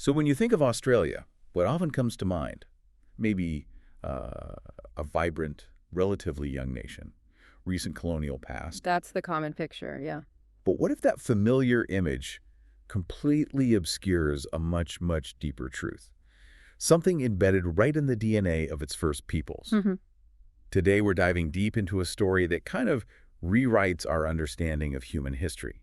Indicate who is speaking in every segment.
Speaker 1: So when you think of Australia, what often comes to mind? Maybe a vibrant, relatively young nation, recent colonial past.
Speaker 2: That's the common picture, yeah.
Speaker 1: But what if that familiar image completely obscures a much, much deeper truth? Something embedded right in the DNA of its first peoples. Today, we're diving deep into a story that kind of rewrites our understanding of human history.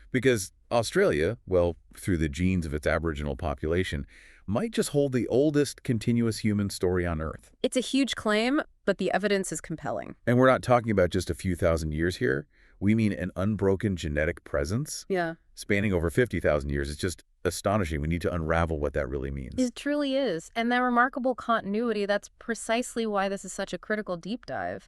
Speaker 1: Because Australia, well, through the genes of its Aboriginal population, might just hold the oldest continuous human story on Earth.
Speaker 2: It's a huge claim, but the evidence is compelling.
Speaker 1: And we're not talking about just a few thousand years here. We mean an unbroken genetic presence spanning over 50,000 years. It's just astonishing. We need to unravel what that really means.
Speaker 2: It truly is. And that remarkable continuity, that's precisely why this is such a critical deep dive.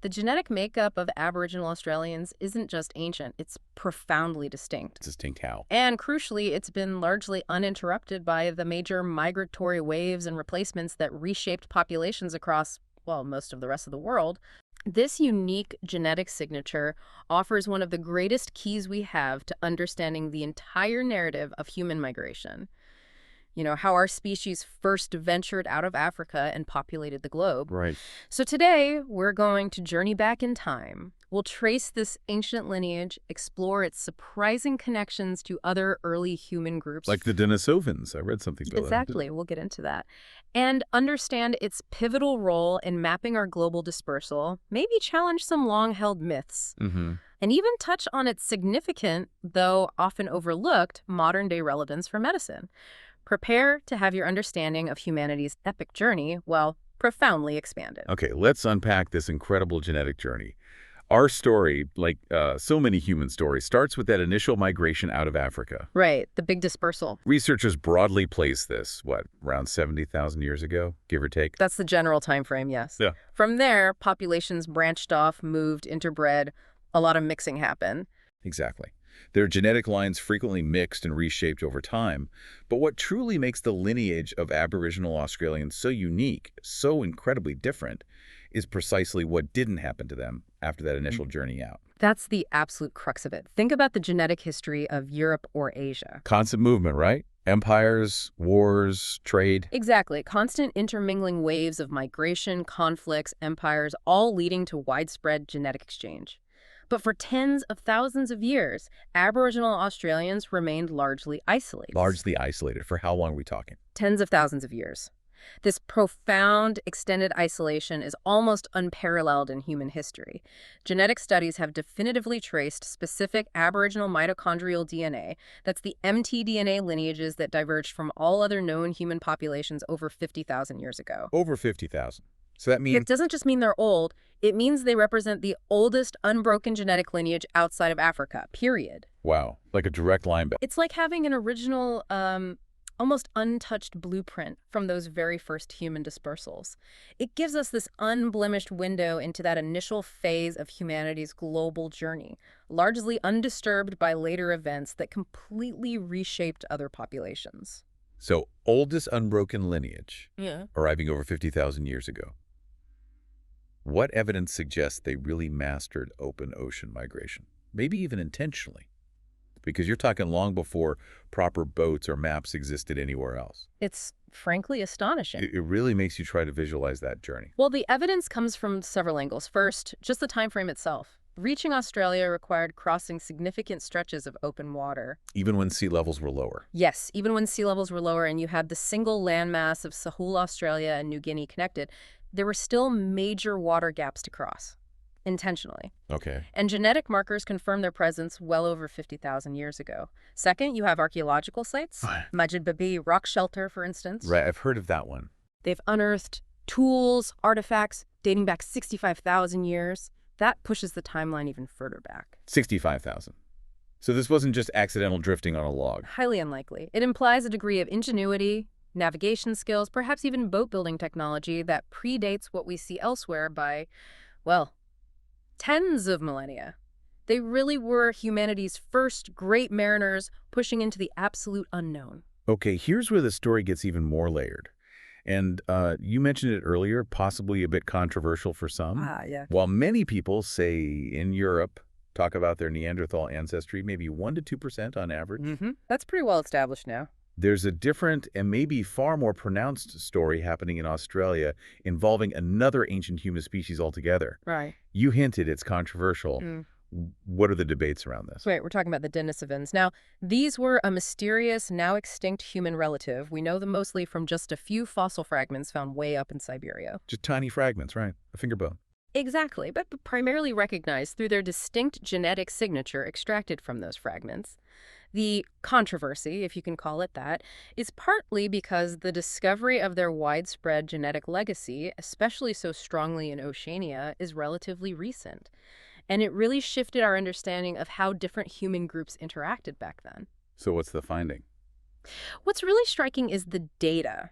Speaker 2: The genetic makeup of Aboriginal Australians isn't just ancient, it's profoundly distinct.
Speaker 1: Distinct how?
Speaker 2: And crucially, it's been largely uninterrupted by the major migratory waves and replacements that reshaped populations across, well, most of the rest of the world. This unique genetic signature offers one of the greatest keys we have to understanding the entire narrative of human migration. You know, how our species first ventured out of Africa and populated the globe.
Speaker 1: Right.
Speaker 2: So today, we're going to journey back in time. We'll trace this ancient lineage, explore its surprising connections to other early human groups.
Speaker 1: Like the Denisovans. I read something about that.
Speaker 2: Exactly. We'll get into that. And understand its pivotal role in mapping our global dispersal, maybe challenge some long-held myths, and even touch on its significant, though often overlooked, modern-day relevance for medicine. Prepare to have your understanding of humanity's epic journey, well, profoundly expanded.
Speaker 1: Okay, let's unpack this incredible genetic journey. Our story, like so many human stories, starts with that initial migration out of Africa.
Speaker 2: Right, the big dispersal.
Speaker 1: Researchers broadly place this, around 70,000 years ago, give or take?
Speaker 2: That's the general time frame, yes.
Speaker 1: Yeah.
Speaker 2: From there, populations branched off, moved, interbred. A lot of mixing happened.
Speaker 1: Exactly. Their genetic lines frequently mixed and reshaped over time, but what truly makes the lineage of Aboriginal Australians so unique, so incredibly different, is precisely what didn't happen to them after that initial journey out.
Speaker 2: That's the absolute crux of it. Think about the genetic history of Europe or Asia.
Speaker 1: Constant movement, right? Empires, wars, trade.
Speaker 2: Exactly. Constant intermingling waves of migration, conflicts, empires, all leading to widespread genetic exchange. But for tens of thousands of years, Aboriginal Australians remained largely isolated.
Speaker 1: Largely isolated. For how long are we talking?
Speaker 2: Tens of thousands of years. This profound, extended isolation is almost unparalleled in human history. Genetic studies have definitively traced specific Aboriginal mitochondrial DNA, that's the mtDNA lineages that diverged from all other known human populations over 50,000 years ago.
Speaker 1: Over 50,000. So that means...
Speaker 2: It doesn't just mean they're old, it means they represent the oldest unbroken genetic lineage outside of Africa, period.
Speaker 1: Wow, like a direct line back.
Speaker 2: It's like having an original, almost untouched blueprint from those very first human dispersals. It gives us this unblemished window into that initial phase of humanity's global journey, largely undisturbed by later events that completely reshaped other populations.
Speaker 1: So, oldest unbroken lineage,
Speaker 2: Yeah.
Speaker 1: arriving over 50,000 years ago. What evidence suggests they really mastered open ocean migration? Maybe even intentionally. Because you're talking long before proper boats or maps existed anywhere else.
Speaker 2: It's frankly astonishing.
Speaker 1: It really makes you try to visualize that journey.
Speaker 2: Well, the evidence comes from several angles. First, just the time frame itself. Reaching Australia required crossing significant stretches of open water.
Speaker 1: Even when sea levels were lower.
Speaker 2: Yes, even when sea levels were lower and you had the single landmass of Sahul, Australia and New Guinea connected, there were still major water gaps to cross, intentionally.
Speaker 1: Okay.
Speaker 2: And genetic markers confirm their presence well over 50,000 years ago. Second, you have archaeological sites. Majid Babi Rock Shelter, for instance.
Speaker 1: Right, I've heard of that one.
Speaker 2: They've unearthed tools, artifacts dating back 65,000 years. That pushes the timeline even further back.
Speaker 1: 65,000. So this wasn't just accidental drifting on a log.
Speaker 2: Highly unlikely. It implies a degree of ingenuity, navigation skills, perhaps even boat-building technology that predates what we see elsewhere by, well, tens of millennia. They really were humanity's first great mariners pushing into the absolute unknown.
Speaker 1: Okay, here's where the story gets even more layered. And you mentioned it earlier, possibly a bit controversial for some.
Speaker 2: Yeah.
Speaker 1: While many people, say in Europe, talk about their Neanderthal ancestry, maybe 1% to 2% on average.
Speaker 2: That's pretty well established now.
Speaker 1: There's a different and maybe far more pronounced story happening in Australia involving another ancient human species altogether.
Speaker 2: Right.
Speaker 1: You hinted it's controversial.
Speaker 2: Mm.
Speaker 1: What are the debates around this?
Speaker 2: Wait, we're talking about the Denisovans. Now, these were a mysterious, now extinct human relative. We know them mostly from just a few fossil fragments found way up in Siberia.
Speaker 1: Just tiny fragments, right? A finger bone.
Speaker 2: Exactly, but primarily recognized through their distinct genetic signature extracted from those fragments. The controversy, if you can call it that, is partly because the discovery of their widespread genetic legacy, especially so strongly in Oceania, is relatively recent. And it really shifted our understanding of how different human groups interacted back then.
Speaker 1: So what's the finding?
Speaker 2: What's really striking is the data.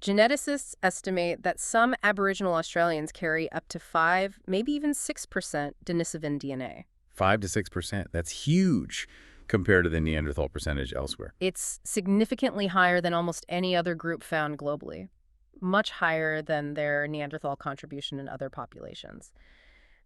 Speaker 2: Geneticists estimate that some Aboriginal Australians carry up to 5, maybe even 6% Denisovan DNA.
Speaker 1: 5 to 6%. That's huge compared to the Neanderthal percentage elsewhere.
Speaker 2: It's significantly higher than almost any other group found globally, much higher than their Neanderthal contribution in other populations.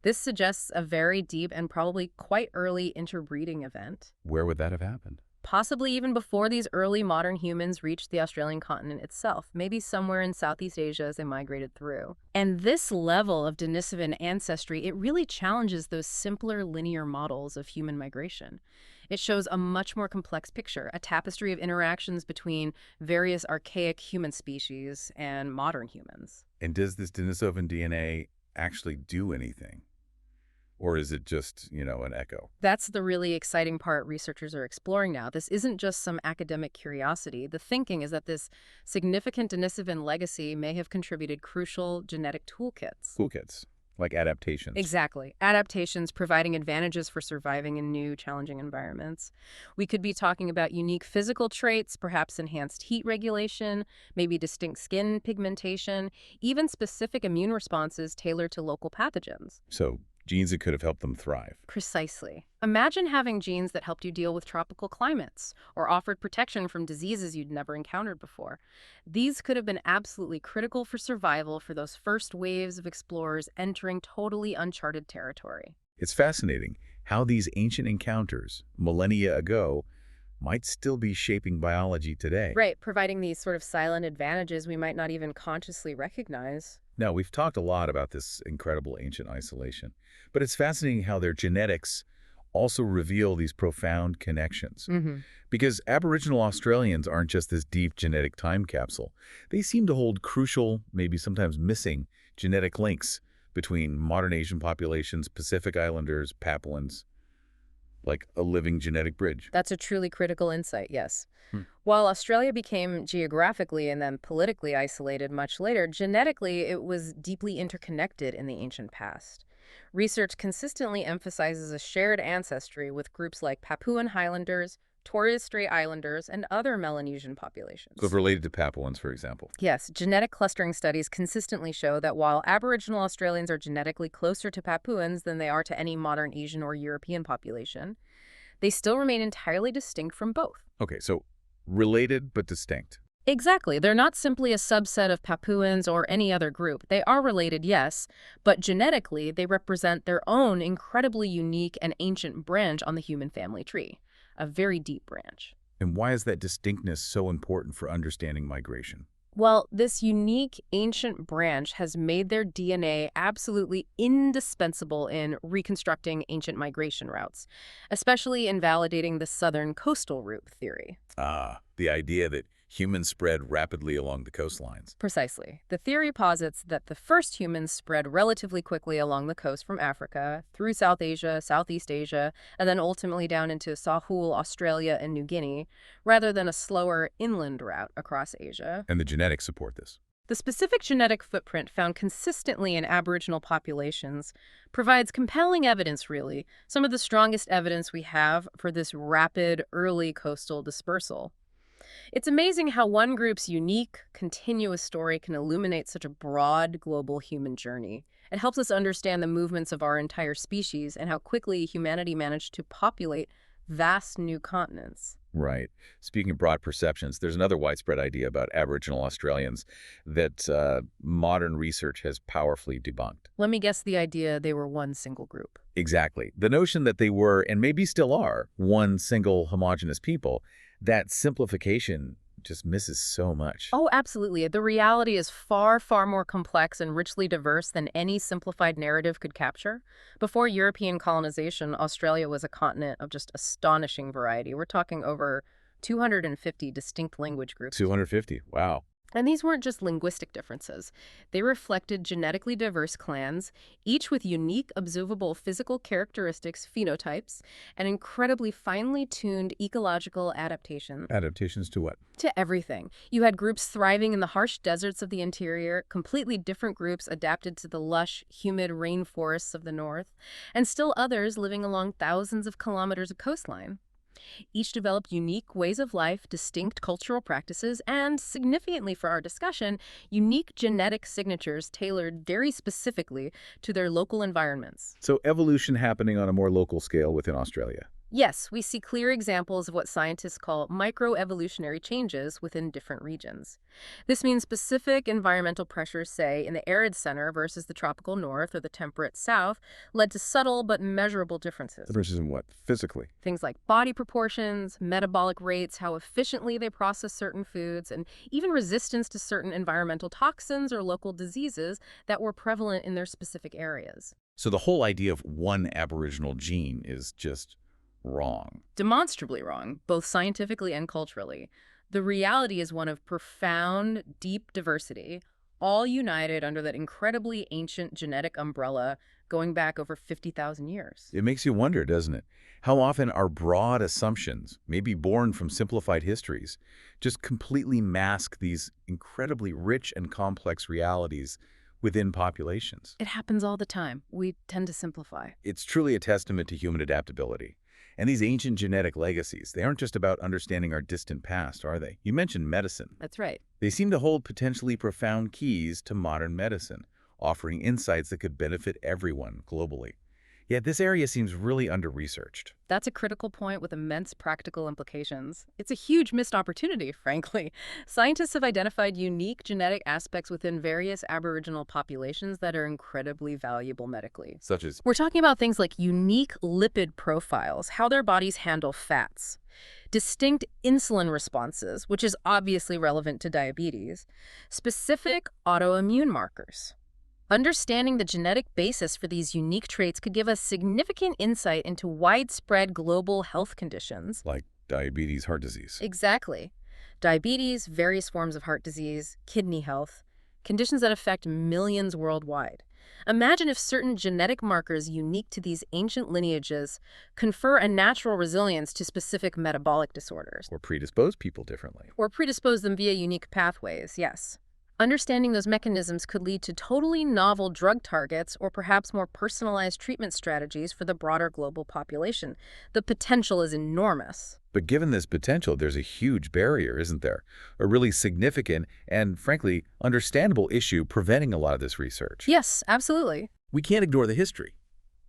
Speaker 2: This suggests a very deep and probably quite early interbreeding event.
Speaker 1: Where would that have happened?
Speaker 2: Possibly even before these early modern humans reached the Australian continent itself, maybe somewhere in Southeast Asia as they migrated through. And this level of Denisovan ancestry, it really challenges those simpler linear models of human migration. It shows a much more complex picture, a tapestry of interactions between various archaic human species and modern humans.
Speaker 1: And does this Denisovan DNA actually do anything? Or is it just, an echo?
Speaker 2: That's the really exciting part researchers are exploring now. This isn't just some academic curiosity. The thinking is that this significant Denisovan legacy may have contributed crucial genetic toolkits.
Speaker 1: Toolkits, like adaptations.
Speaker 2: Exactly. Adaptations providing advantages for surviving in new, challenging environments. We could be talking about unique physical traits, perhaps enhanced heat regulation, maybe distinct skin pigmentation, even specific immune responses tailored to local pathogens.
Speaker 1: So genes that could have helped them thrive.
Speaker 2: Precisely. Imagine having genes that helped you deal with tropical climates or offered protection from diseases you'd never encountered before. These could have been absolutely critical for survival for those first waves of explorers entering totally uncharted territory.
Speaker 1: It's fascinating how these ancient encounters, millennia ago, might still be shaping biology today.
Speaker 2: Right, providing these sort of silent advantages we might not even consciously recognize.
Speaker 1: Now, we've talked a lot about this incredible ancient isolation, but it's fascinating how their genetics also reveal these profound connections. Because Aboriginal Australians aren't just this deep genetic time capsule. They seem to hold crucial, maybe sometimes missing, genetic links between modern Asian populations, Pacific Islanders, Papuans, like a living genetic bridge.
Speaker 2: That's a truly critical insight, yes. While Australia became geographically and then politically isolated much later, genetically it was deeply interconnected in the ancient past. Research consistently emphasizes a shared ancestry with groups like Papuan Highlanders, Torres Strait Islanders, and other Melanesian populations.
Speaker 1: So related to Papuans, for example.
Speaker 2: Yes, genetic clustering studies consistently show that while Aboriginal Australians are genetically closer to Papuans than they are to any modern Asian or European population, they still remain entirely distinct from both.
Speaker 1: Okay, so related but distinct.
Speaker 2: Exactly. They're not simply a subset of Papuans or any other group. They are related, yes, but genetically they represent their own incredibly unique and ancient branch on the human family tree, a very deep branch.
Speaker 1: And why is that distinctness so important for understanding migration?
Speaker 2: Well, this unique ancient branch has made their DNA absolutely indispensable in reconstructing ancient migration routes, especially in validating the southern coastal route theory.
Speaker 1: Ah, the idea that humans spread rapidly along the coastlines.
Speaker 2: Precisely. The theory posits that the first humans spread relatively quickly along the coast from Africa, through South Asia, Southeast Asia, and then ultimately down into Sahul, Australia, and New Guinea, rather than a slower inland route across Asia.
Speaker 1: And the genetics support this.
Speaker 2: The specific genetic footprint found consistently in Aboriginal populations provides compelling evidence, really, some of the strongest evidence we have for this rapid, early coastal dispersal. It's amazing how one group's unique, continuous story can illuminate such a broad, global human journey. It helps us understand the movements of our entire species and how quickly humanity managed to populate vast new continents.
Speaker 1: Right. Speaking of broad perceptions, there's another widespread idea about Aboriginal Australians that modern research has powerfully debunked.
Speaker 2: Let me guess the idea they were one single group.
Speaker 1: Exactly. The notion that they were, and maybe still are, one single homogeneous people, that simplification just misses so much.
Speaker 2: Oh, absolutely. The reality is far, far more complex and richly diverse than any simplified narrative could capture. Before European colonization, Australia was a continent of just astonishing variety. We're talking over 250 distinct language groups.
Speaker 1: 250, wow.
Speaker 2: And these weren't just linguistic differences. They reflected genetically diverse clans, each with unique observable physical characteristics, phenotypes, and incredibly finely tuned ecological adaptation.
Speaker 1: Adaptations to what?
Speaker 2: To everything. You had groups thriving in the harsh deserts of the interior, completely different groups adapted to the lush, humid rainforests of the north, and still others living along thousands of kilometers of coastline. Each developed unique ways of life, distinct cultural practices, and, significantly for our discussion, unique genetic signatures tailored very specifically to their local environments.
Speaker 1: So evolution happening on a more local scale within Australia.
Speaker 2: Yes, we see clear examples of what scientists call micro-evolutionary changes within different regions. This means specific environmental pressures, say, in the arid center versus the tropical north or the temperate south, led to subtle but measurable differences.
Speaker 1: Differences in what? Physically?
Speaker 2: Things like body proportions, metabolic rates, how efficiently they process certain foods, and even resistance to certain environmental toxins or local diseases that were prevalent in their specific areas.
Speaker 1: So the whole idea of one Aboriginal gene is just wrong.
Speaker 2: Demonstrably wrong, both scientifically and culturally. The reality is one of profound, deep diversity, all united under that incredibly ancient genetic umbrella going back over 50,000 years.
Speaker 1: It makes you wonder, doesn't it? How often our broad assumptions, maybe born from simplified histories, just completely mask these incredibly rich and complex realities within populations.
Speaker 2: It happens all the time. We tend to simplify.
Speaker 1: It's truly a testament to human adaptability. And these ancient genetic legacies, they aren't just about understanding our distant past, are they? You mentioned medicine.
Speaker 2: That's right.
Speaker 1: They seem to hold potentially profound keys to modern medicine, offering insights that could benefit everyone globally. Yet this area seems really under-researched.
Speaker 2: That's a critical point with immense practical implications. It's a huge missed opportunity, frankly. Scientists have identified unique genetic aspects within various Aboriginal populations that are incredibly valuable medically.
Speaker 1: Such as?
Speaker 2: We're talking about things like unique lipid profiles, how their bodies handle fats, distinct insulin responses, which is obviously relevant to diabetes, specific autoimmune markers. Understanding the genetic basis for these unique traits could give us significant insight into widespread global health conditions.
Speaker 1: Like diabetes, heart disease.
Speaker 2: Exactly. Diabetes, various forms of heart disease, kidney health, conditions that affect millions worldwide. Imagine if certain genetic markers unique to these ancient lineages confer a natural resilience to specific metabolic disorders.
Speaker 1: Or predispose people differently.
Speaker 2: Or predispose them via unique pathways, yes. Understanding those mechanisms could lead to totally novel drug targets or perhaps more personalized treatment strategies for the broader global population. The potential is enormous.
Speaker 1: But given this potential, there's a huge barrier, isn't there? A really significant and, frankly, understandable issue preventing a lot of this research.
Speaker 2: Yes, absolutely.
Speaker 1: We can't ignore the history.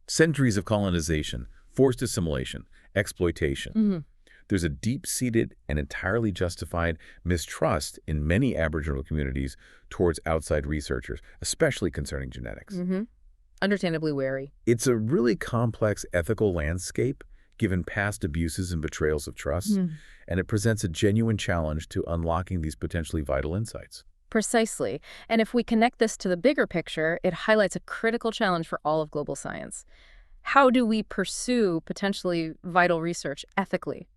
Speaker 1: Centuries of colonization, forced assimilation, exploitation. There's a deep-seated and entirely justified mistrust in many Aboriginal communities towards outside researchers, especially concerning genetics.
Speaker 2: Understandably wary.
Speaker 1: It's a really complex ethical landscape, given past abuses and betrayals of trust, and it presents a genuine challenge to unlocking these potentially vital insights.
Speaker 2: Precisely. And if we connect this to the bigger picture, it highlights a critical challenge for all of global science. How do we pursue potentially vital research ethically?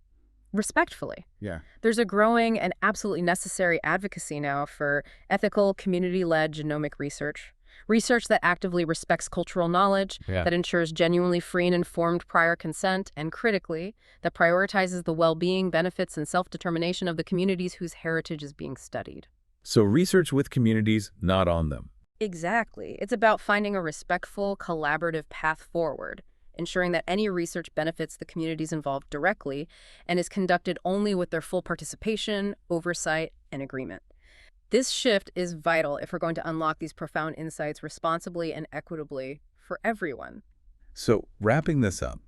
Speaker 2: Respectfully.
Speaker 1: Yeah.
Speaker 2: There's a growing and absolutely necessary advocacy now for ethical, community-led genomic research. Research that actively respects cultural knowledge, that ensures genuinely free and informed prior consent, and critically, that prioritizes the well-being, benefits, and self-determination of the communities whose heritage is being studied.
Speaker 1: So research with communities, not on them.
Speaker 2: Exactly. It's about finding a respectful, collaborative path forward, ensuring that any research benefits the communities involved directly and is conducted only with their full participation, oversight, and agreement. This shift is vital if we're going to unlock these profound insights responsibly and equitably for everyone.
Speaker 1: So, wrapping this up,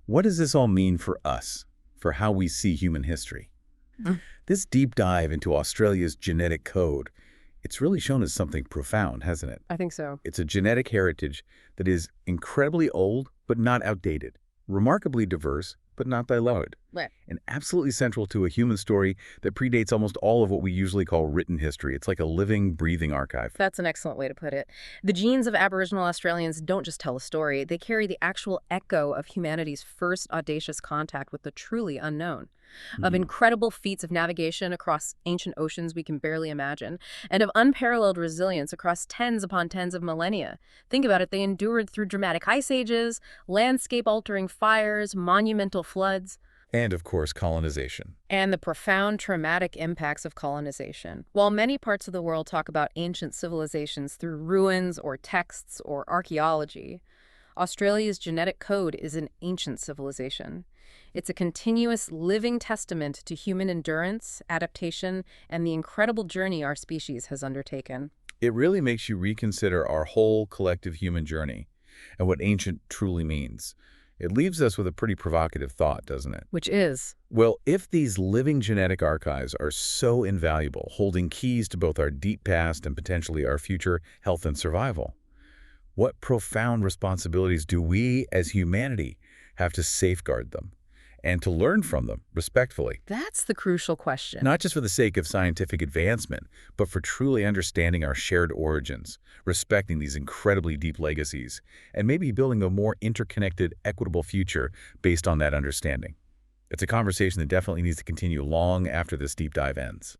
Speaker 1: what does this all mean for us, for how we see human history? This deep dive into Australia's genetic code, it's really shown us something profound, hasn't it?
Speaker 2: I think so.
Speaker 1: It's a genetic heritage that is incredibly old, but not outdated, remarkably diverse, but not diluted.
Speaker 2: Right.
Speaker 1: and absolutely central to a human story that predates almost all of what we usually call written history. It's like a living, breathing archive.
Speaker 2: That's an excellent way to put it. The genes of Aboriginal Australians don't just tell a story, they carry the actual echo of humanity's first audacious contact with the truly unknown, of incredible feats of navigation across ancient oceans we can barely imagine, and of unparalleled resilience across tens upon tens of millennia. Think about it, they endured through dramatic ice ages, landscape-altering fires, monumental floods,
Speaker 1: And, of course, colonization.
Speaker 2: and the profound traumatic impacts of colonization. While many parts of the world talk about ancient civilizations through ruins or texts or archaeology, Australia's genetic code is an ancient civilization. It's a continuous living testament to human endurance, adaptation, and the incredible journey our species has undertaken.
Speaker 1: It really makes you reconsider our whole collective human journey and what ancient truly means. It leaves us with a pretty provocative thought, doesn't it?
Speaker 2: Which is,
Speaker 1: Well, if these living genetic archives are so invaluable, holding keys to both our deep past and potentially our future health and survival, what profound responsibilities do we as humanity have to safeguard them and to learn from them respectfully?
Speaker 2: that's the crucial question.
Speaker 1: Not just for the sake of scientific advancement, but for truly understanding our shared origins, respecting these incredibly deep legacies, and maybe building a more interconnected, equitable future based on that understanding. It's a conversation that definitely needs to continue long after this deep dive ends.